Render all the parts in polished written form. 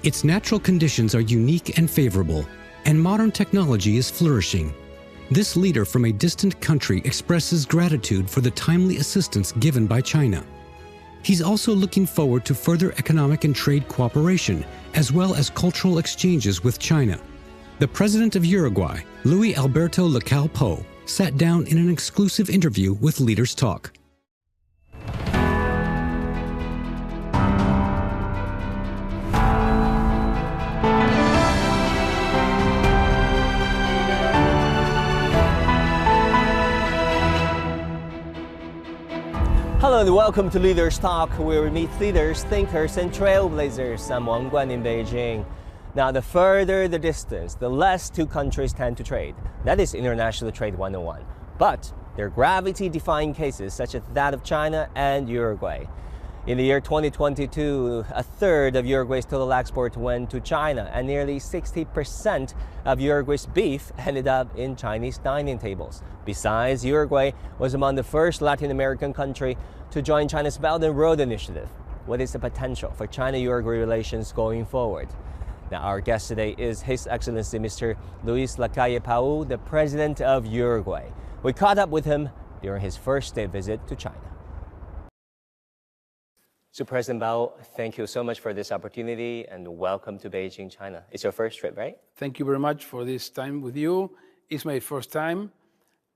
Its natural conditions are unique and favorable, and modern technology is flourishing. This leader from a distant country expresses gratitude for the timely assistance given by China. He's also looking forward to further economic and trade cooperation, as well as cultural exchanges with China. The president of Uruguay, Luis Alberto Lacalle Pou, sat down in an exclusive interview with Leaders Talk. Hello and welcome to Leaders Talk, where we meet leaders, thinkers, and trailblazers. I'm Wang Guan in Beijing. Now, the further the distance, the less two countries tend to trade. That is International Trade 101. But there are gravity-defying cases such as that of China and Uruguay. In the year 2022, a third of Uruguay's total export went to China, and nearly 60% of Uruguay's beef ended up in Chinese dining tables. Besides, Uruguay was among the first Latin American country to join China's Belt and Road Initiative. What is the potential for China-Uruguay relations going forward? Now, our guest today is His Excellency Mr. Luis Lacalle Pou, the President of Uruguay. We caught up with him during his first state visit to China. So President Pou, thank you so much for this opportunity and welcome to Beijing, China. It's your first trip, right? Thank you very much for this time with you. It's my first time.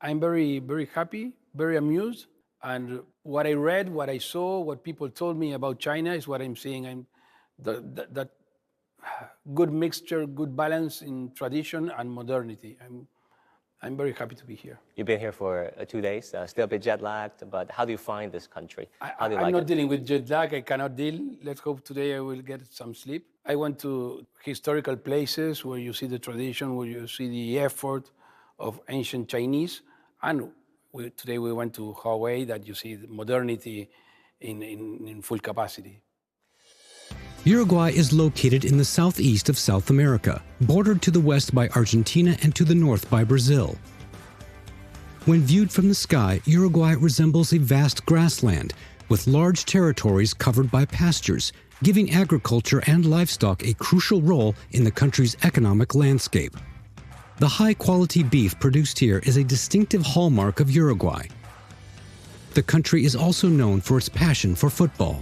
I'm very, very happy, very amused. And what I read, what I saw, what people told me about China is what I'm seeing. That good mixture, good balance in tradition and modernity. I'm very happy to be here. You've been here for 2 days, still a bit jet lagged, but how do you find this country? How do you I'm like not it? dealing with jet lag. I cannot deal. Let's hope today I will get some sleep. I went to historical places where you see the tradition, where you see the effort of ancient Chinese. And today we went to Hawaii, that you see the modernity in full capacity. Uruguay is located in the southeast of South America, bordered to the west by Argentina and to the north by Brazil. When viewed from the sky, Uruguay resembles a vast grassland, with large territories covered by pastures, giving agriculture and livestock a crucial role in the country's economic landscape. The high-quality beef produced here is a distinctive hallmark of Uruguay. The country is also known for its passion for football.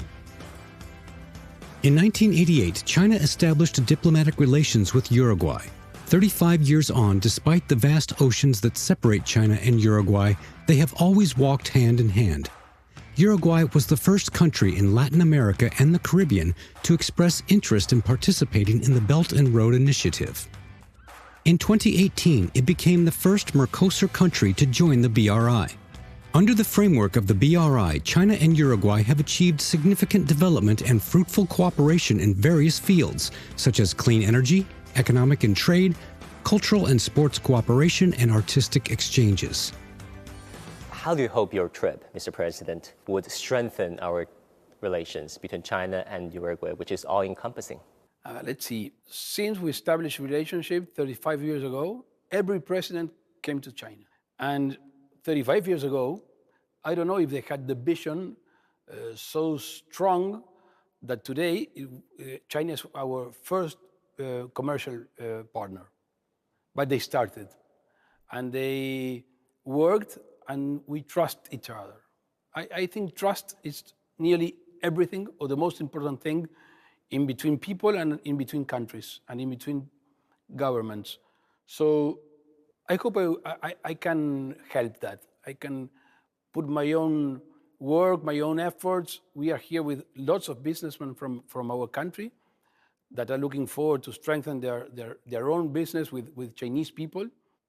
In 1988, China established diplomatic relations with Uruguay. 35 years on, despite the vast oceans that separate China and Uruguay, they have always walked hand in hand. Uruguay was the first country in Latin America and the Caribbean to express interest in participating in the Belt and Road Initiative. In 2018, it became the first Mercosur country to join the BRI. Under the framework of the BRI, China and Uruguay have achieved significant development and fruitful cooperation in various fields, such as clean energy, economic and trade, cultural and sports cooperation, and artistic exchanges. How do you hope your trip, Mr. President, would strengthen our relations between China and Uruguay, which is all-encompassing? Let's see. Since we established relationship 35 years ago, every president came to China. And 35 years ago, I don't know if they had the vision so strong that today China is our first commercial partner. But they started, and they worked, and we trust each other. I think trust is nearly everything, or the most important thing, in between people and in between countries and in between governments. So I hope I can help that. I can put my own work, my own efforts. We are here with lots of businessmen from our country that are looking forward to strengthen their own business with Chinese people.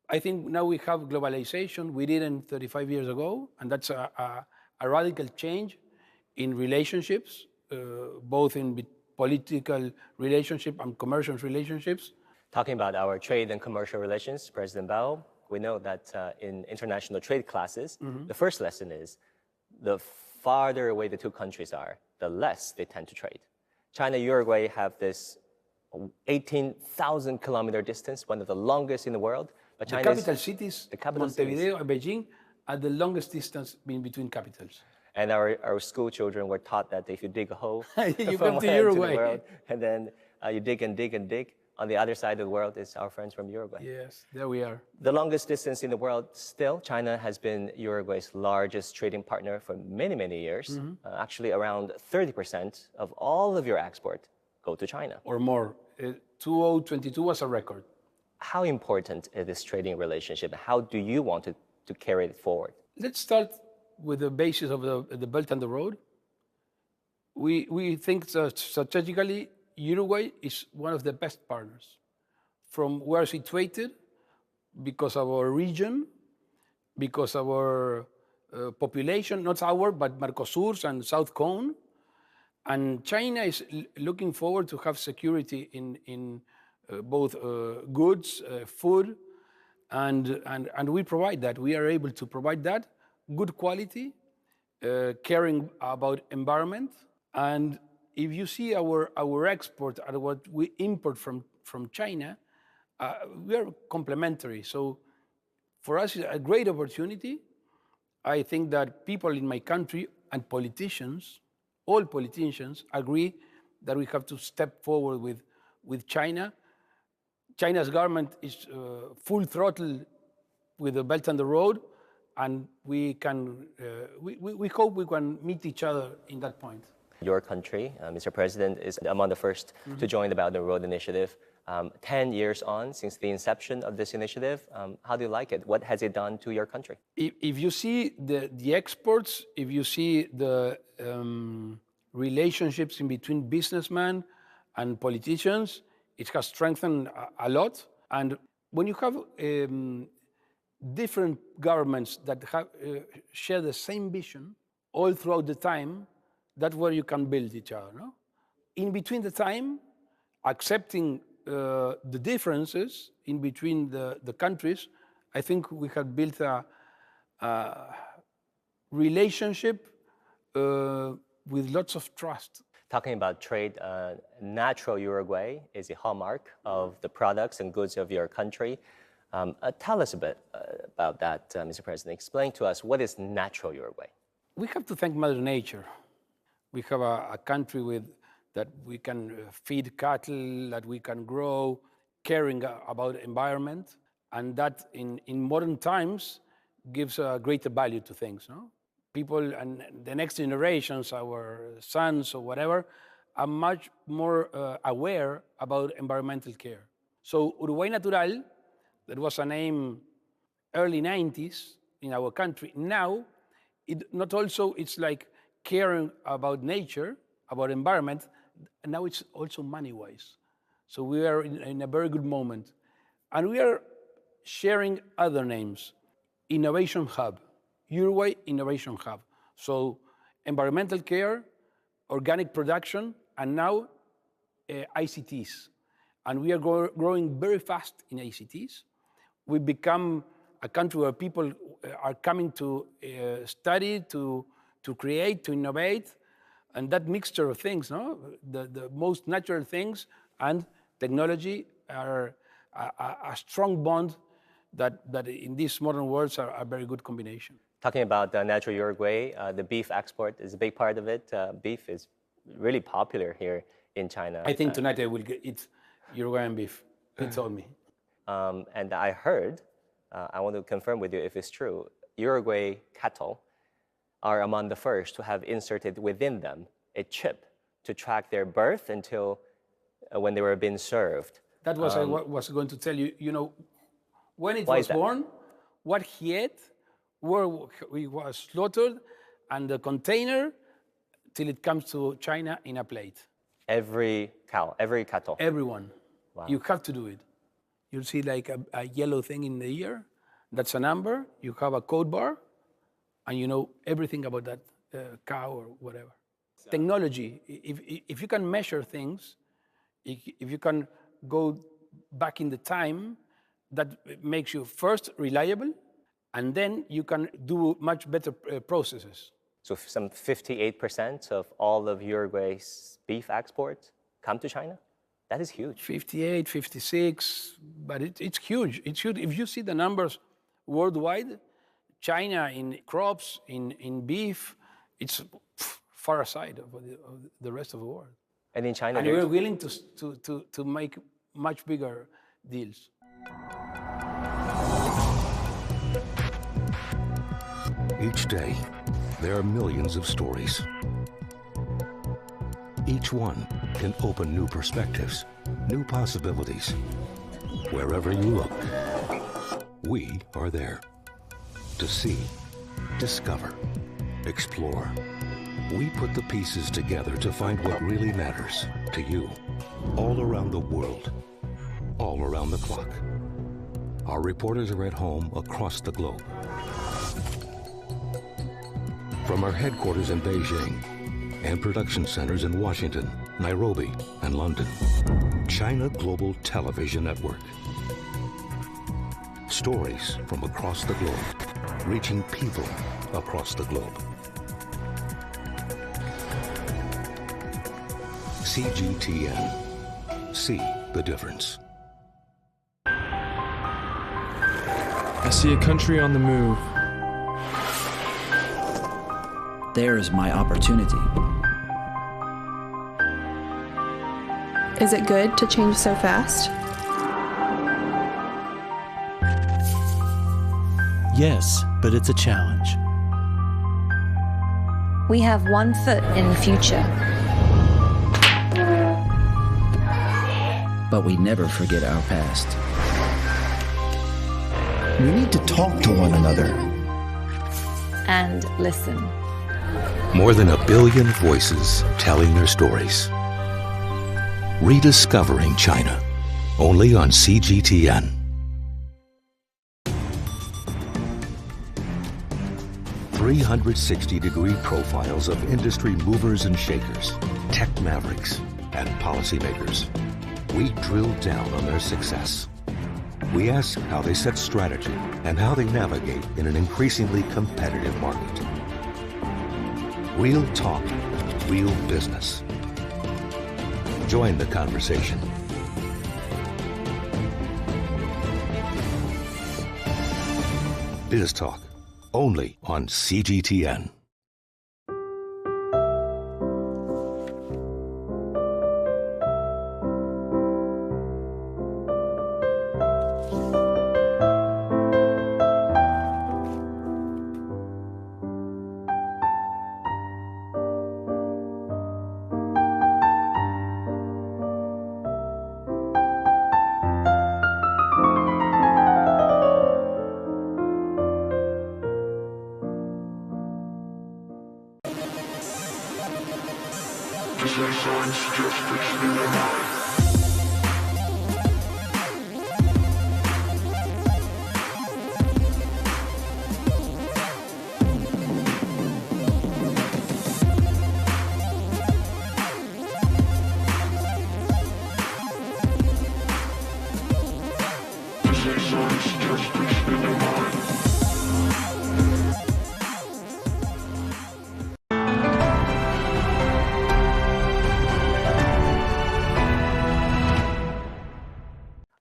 I think now we have globalization. We didn't 35 years ago, and that's a radical change in relationships, both in political relationship and commercial relationships. Talking about our trade and commercial relations, President Pou, we know that in international trade classes, the first lesson is the farther away the two countries are, the less they tend to trade. China and Uruguay have this 18,000 kilometer distance, one of the longest in the world. But the capital cities, Montevideo and Beijing, are the longest distance between capitals. And our school children were taught that if you dig a hole you come to Uruguay. the world, and then you dig and dig and dig. On the other side of the world is our friends from Uruguay. Yes, there we are. The longest distance in the world still, China has been Uruguay's largest trading partner for many, many years. Actually, around 30% of all of your export go to China. Or more. 2022 was a record. How important is this trading relationship? How do you want to carry it forward? Let's start with the basis of the Belt and the Road. We think that strategically, Uruguay is one of the best partners. From where it's situated, because of our region, because of our population, not our, but Mercosur's and South Cone. And China is looking forward to have security in both goods, food, and we provide that. We are able to provide that, good quality, caring about environment. And if you see our export and what we import from China, we are complementary. So for us, it's a great opportunity. I think that people in my country and politicians, all politicians, agree that we have to step forward with China. China's government is full throttle with the Belt and the Road, and we hope we can meet each other in that point. Your country, Mr. President, is among the first to join the Belt and Road Initiative. 10 years on since the inception of this initiative, how do you like it? What has it done to your country? If you see the exports, if you see the relationships in between businessmen and politicians, it has strengthened a lot. And when you have different governments that share the same vision all throughout the time, that's where you can build each other. No? In between the time, accepting the differences in between the countries, I think we have built a relationship with lots of trust. Talking about trade, natural Uruguay is a hallmark of the products and goods of your country. Tell us a bit about that, Mr. President. Explain to us, what is natural Uruguay? We have to thank Mother Nature. We have a country that we can feed cattle, that we can grow, caring about environment, and that in modern times gives a greater value to things. No? People and the next generations, our sons or whatever, are much more aware about environmental care. So Uruguay Natural, that was a name early 90s in our country. Now, it's like caring about nature, about environment, and now it's also money-wise. So we are in a very good moment. And we are sharing other names. Innovation Hub, Uruguay Innovation Hub. So environmental care, organic production, and now ICTs. And we are growing very fast in ICTs. We become a country where people are coming to study, to create, to innovate, and that mixture of things, no? The most natural things and technology are a strong bond that in these modern worlds are a very good combination. Talking about natural Uruguay, the beef export is a big part of it. Beef is really popular here in China. I think tonight I will eat Uruguayan beef. He told me. And I heard, I want to confirm with you if it's true, Uruguay cattle are among the first to have inserted within them a chip to track their birth until when they were being served. That was I was going to tell you. You know, when it was born, what he ate, where he was slaughtered, and the container till it comes to China in a plate. Every cow, every cattle. Everyone. Wow. You have to do it. You'll see like a yellow thing in the ear. That's a number. You have a code bar, and you know everything about that cow or whatever. Technology. If you can measure things, if you can go back in the time, that makes you first reliable, and then you can do much better processes. So some 58% of all of Uruguay's beef exports come to China? That is huge. 58, 56, but it's huge. It's huge. If you see the numbers worldwide, China in crops, in beef, it's far aside of the rest of the world. And in China, And we're willing to make much bigger deals. Each day, there are millions of stories. Each one can open new perspectives, new possibilities. Wherever you look, we are there to see, discover, explore. We put the pieces together to find what really matters to you, all around the world, all around the clock. Our reporters are at home across the globe. From our headquarters in Beijing and production centers in Washington, Nairobi, and London, China Global Television Network. Stories from across the globe, reaching people across the globe. CGTN. See the difference. I see a country on the move. There is my opportunity. Is it good to change so fast? Yes, but it's a challenge. We have one foot in the future. But we never forget our past. We need to talk to one another. And listen. More than 1 billion voices telling their stories. Rediscovering China, only on CGTN. 360-degree profiles of industry movers and shakers, tech mavericks, and policymakers. We drill down on their success. We ask how they set strategy and how they navigate in an increasingly competitive market. Real talk, real business. Join the conversation. Biz Talk, only on CGTN.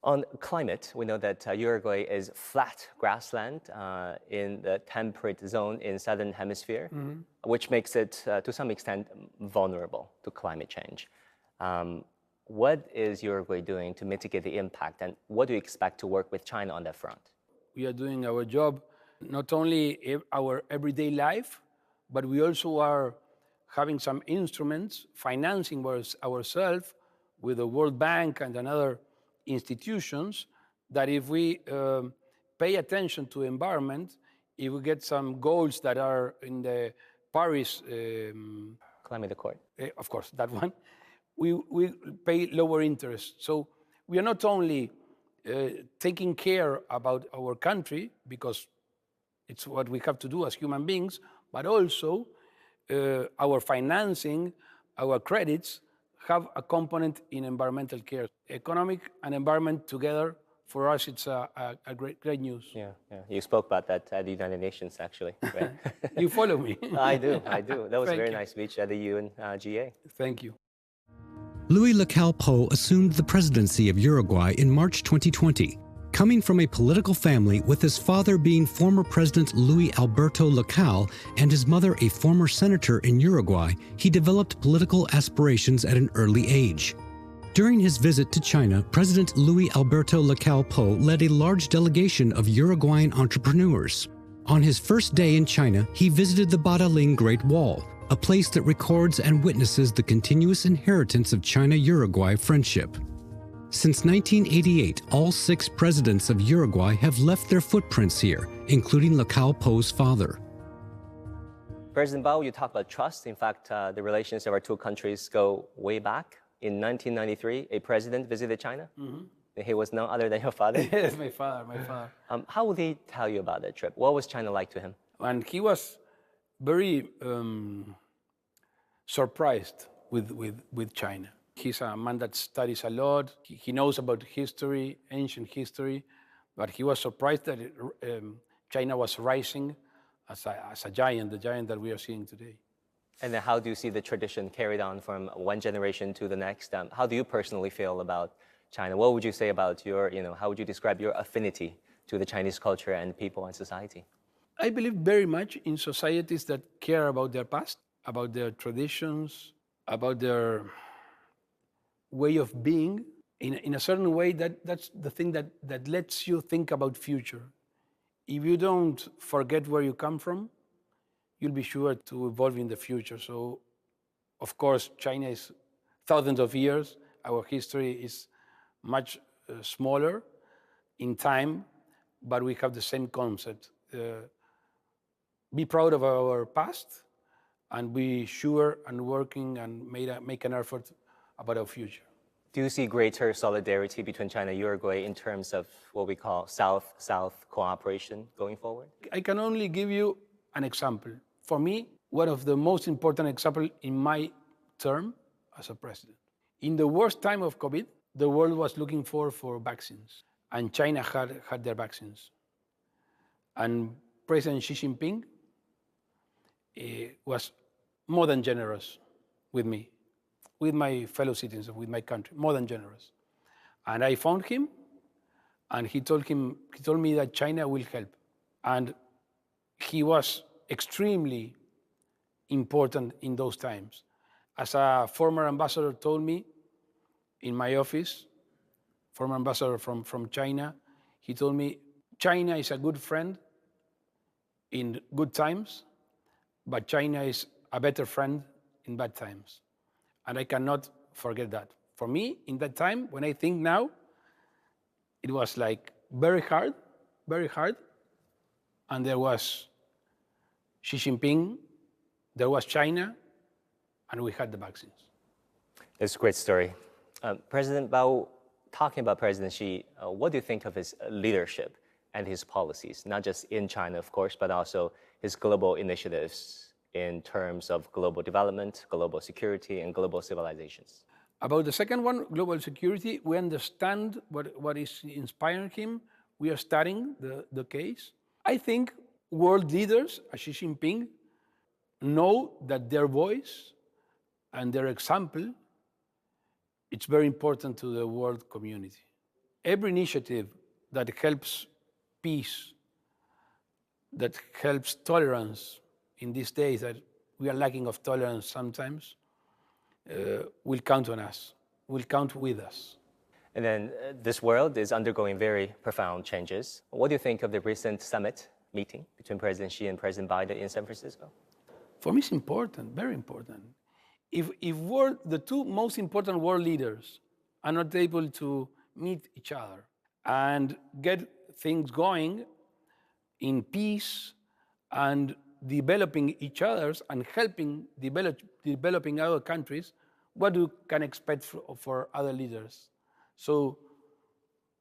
On climate, we know that Uruguay is flat grassland in the temperate zone in southern hemisphere, which makes it, to some extent, vulnerable to climate change. What is Uruguay doing to mitigate the impact, and what do you expect to work with China on that front? We are doing our job, not only our everyday life, but we also are having some instruments, financing ourselves with the World Bank and another institutions, that if we pay attention to environment, if we get some goals that are in the Paris Climate Accord. Of course, that one, we pay lower interest. So we are not only taking care about our country, because it's what we have to do as human beings, but also our financing, our credits have a component in environmental care. Economic and environment together, for us, it's a great news. Yeah. You spoke about that at the United Nations, actually, right? You follow me. I do. That was a very you. nice speech at the UNGA. Thank you. Lacalle Pou assumed the presidency of Uruguay in March 2020, Coming from a political family with his father being former President Alberto Lacalle and his mother a former senator in Uruguay, he developed political aspirations at an early age. During his visit to China, President Alberto Lacalle Pou led a large delegation of Uruguayan entrepreneurs. On his first day in China, he visited the Badaling Great Wall, a place that records and witnesses the continuous inheritance of China-Uruguay friendship. Since 1988, all 6 presidents of Uruguay have left their footprints here, including Lacalle Pou's father. President Bao, you talk about trust. In fact, the relations of our two countries go way back. In 1993, a president visited China. He was none other than your father. Yes, my father. How would he tell you about that trip? What was China like to him? And he was very surprised with China. He's a man that studies a lot. He knows about history, ancient history, but he was surprised that China was rising as a giant, the giant that we are seeing today. And then how do you see the tradition carried on from one generation to the next? How do you personally feel about China? What would you say about how would you describe your affinity to the Chinese culture and people and society? I believe very much in societies that care about their past, about their traditions, about their way of being. In a certain way, that's the thing that lets you think about future. If you don't forget where you come from, you'll be sure to evolve in the future. So, of course, China is thousands of years. Our history is much smaller in time, but we have the same concept. Be proud of our past and be sure and working and make an effort about our future. Do you see greater solidarity between China and Uruguay in terms of what we call South-South cooperation going forward? I can only give you an example. For me, one of the most important examples in my term as a president. In the worst time of COVID, the world was looking for vaccines, and China had their vaccines. And President Xi Jinping was more than generous with me, with my fellow citizens, with my country, more than generous. And I found him, and he told me that China will help. And he was extremely important in those times. As a former ambassador told me in my office, former ambassador from China, he told me, China is a good friend in good times, but China is a better friend in bad times. And I cannot forget that. For me, in that time, when I think now, it was like very hard, and there was Xi Jinping, there was China, and we had the vaccines. It's a great story. President Bao, talking about President Xi, what do you think of his leadership and his policies, not just in China, of course, but also his global initiatives in terms of global development, global security, and global civilizations? About the second one, global security, we understand what is inspiring him. We are studying the case. I think world leaders, as Xi Jinping, know that their voice and their example, it's very important to the world community. Every initiative that helps peace, that helps tolerance in these days that we are lacking of tolerance sometimes, will count on us, will count with us. And then this world is undergoing very profound changes. What do you think of the recent summit meeting between President Xi and President Biden in San Francisco? For me, it's important, very important. If the two most important world leaders are not able to meet each other and get things going in peace and developing each other's and helping developing other countries, what you can expect for other leaders? So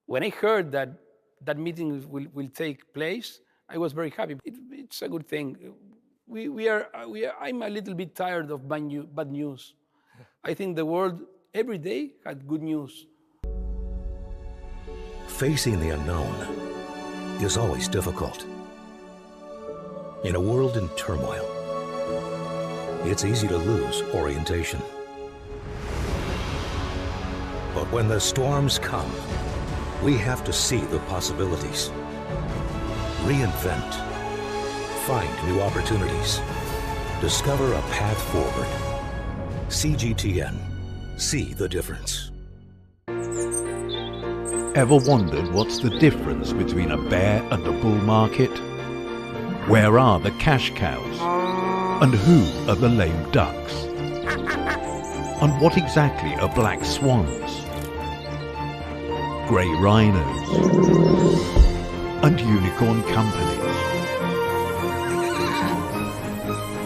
when I heard that meeting will take place, I was very happy. It's a good thing. I'm a little bit tired of bad news. I think the world every day had good news. Facing the unknown is always difficult. In a world in turmoil, it's easy to lose orientation. But when the storms come, We have to see the possibilities, reinvent, find new opportunities, discover a path forward. CGTN. See the difference. Ever wondered what's the difference between a bear and a bull market? Where are the cash cows? And who are the lame ducks? And what exactly are black swans? Grey rhinos? And unicorn companies?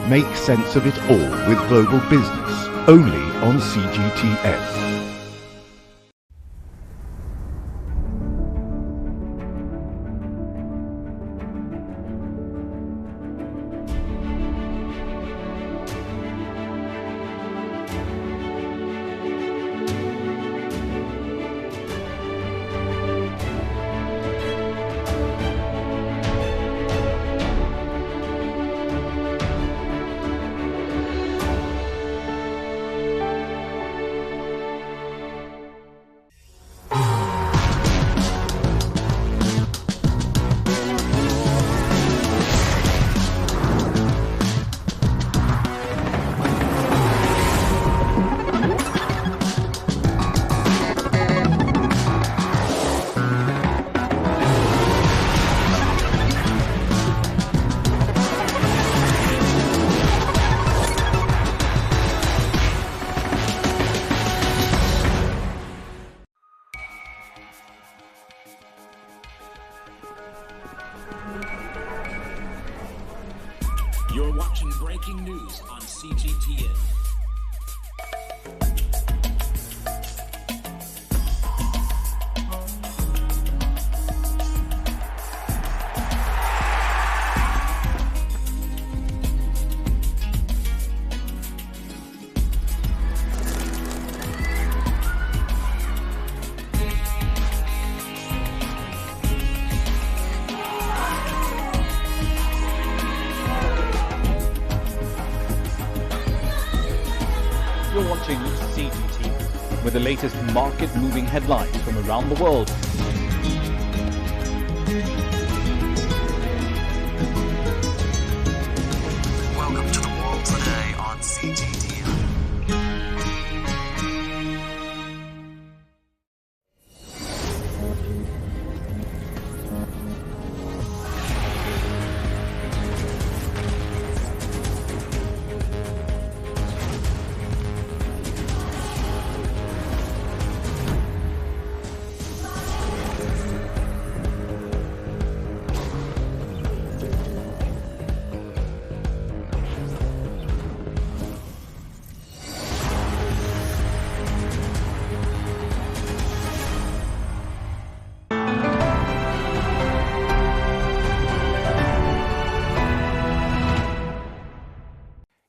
Make sense of it all with global business, only on CGTN. You're watching breaking news on CGTN. You're watching CGTN with the latest market-moving headlines from around the world. Welcome to the world today on CGTN.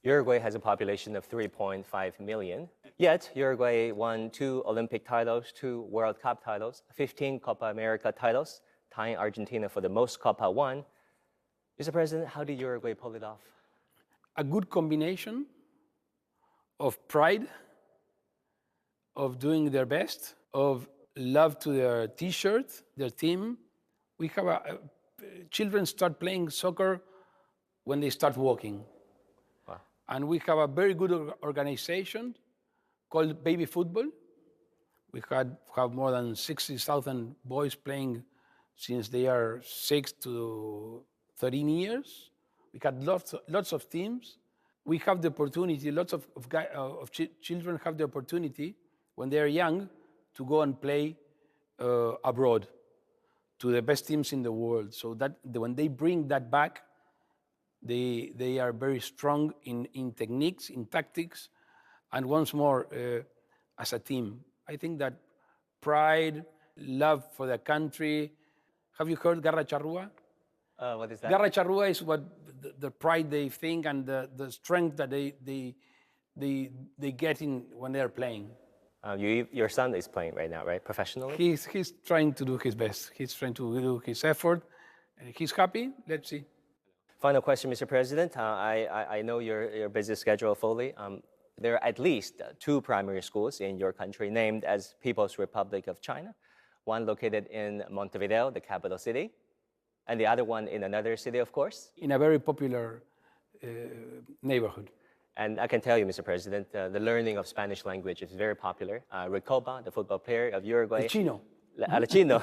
Uruguay has a population of 3.5 million. Yet, Uruguay won 2 Olympic titles, 2 World Cup titles, 15 Copa America titles, tying Argentina for the most Copa won. Mr. President, how did Uruguay pull it off? A good combination of pride, of doing their best, of love to their T-shirt, their team. We have children start playing soccer when they start walking. And we have a very good organization called Baby Football. We have more than 60,000 boys playing since they are 6 to 13 years. We had lots of teams. We have the opportunity, lots of children have the opportunity when they are young to go and play abroad to the best teams in the world. So that when they bring that back, they are very strong in techniques, in tactics, and once more, as a team. I think that pride, love for the country. Have you heard Garra Charrúa? What is that? Garra Charrúa is what the pride they think and the strength that they get in when they're playing. Your son is playing right now, right? Professionally? He's trying to do his best. He's trying to do his effort. He's happy. Let's see. Final question, Mr. President. I know your busy schedule fully. There are at least 2 primary schools in your country named as People's Republic of China. one located in Montevideo, the capital city, and the other one in another city, of course. In a very popular neighborhood. And I can tell you, Mr. President, the learning of Spanish language is very popular. Recoba, the football player of Uruguay. El Chino. El Chino.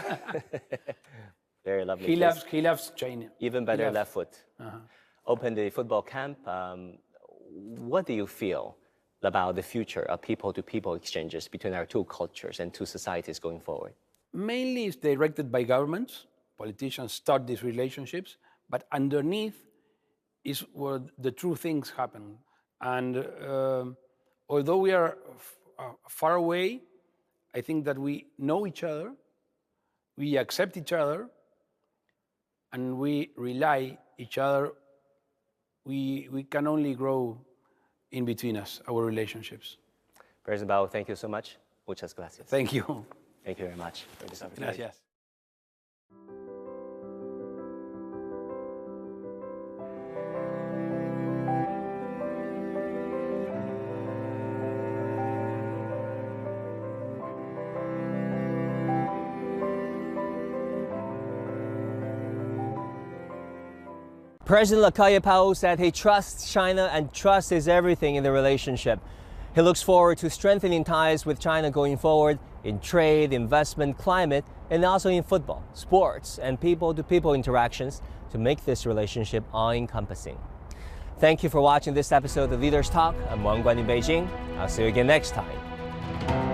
Very lovely. He loves China. Even better, left foot. Opened the football camp. What do you feel about the future of people-to-people exchanges between our two cultures and two societies going forward? Mainly it's directed by governments. Politicians start these relationships, but underneath is where the true things happen. And although we are far away, I think that we know each other, we accept each other, and we rely each other. We can only grow in between us, our relationships. President Bao, thank you so much. Muchas gracias. Thank you. Thank you very much for this opportunity. Gracias. President Lacalle Pou said he trusts China and trust is everything in the relationship. He looks forward to strengthening ties with China going forward in trade, investment, climate, and also in football, sports, and people-to-people interactions to make this relationship all-encompassing. Thank you for watching this episode of Leaders Talk. I'm Wang Guan in Beijing. I'll see you again next time.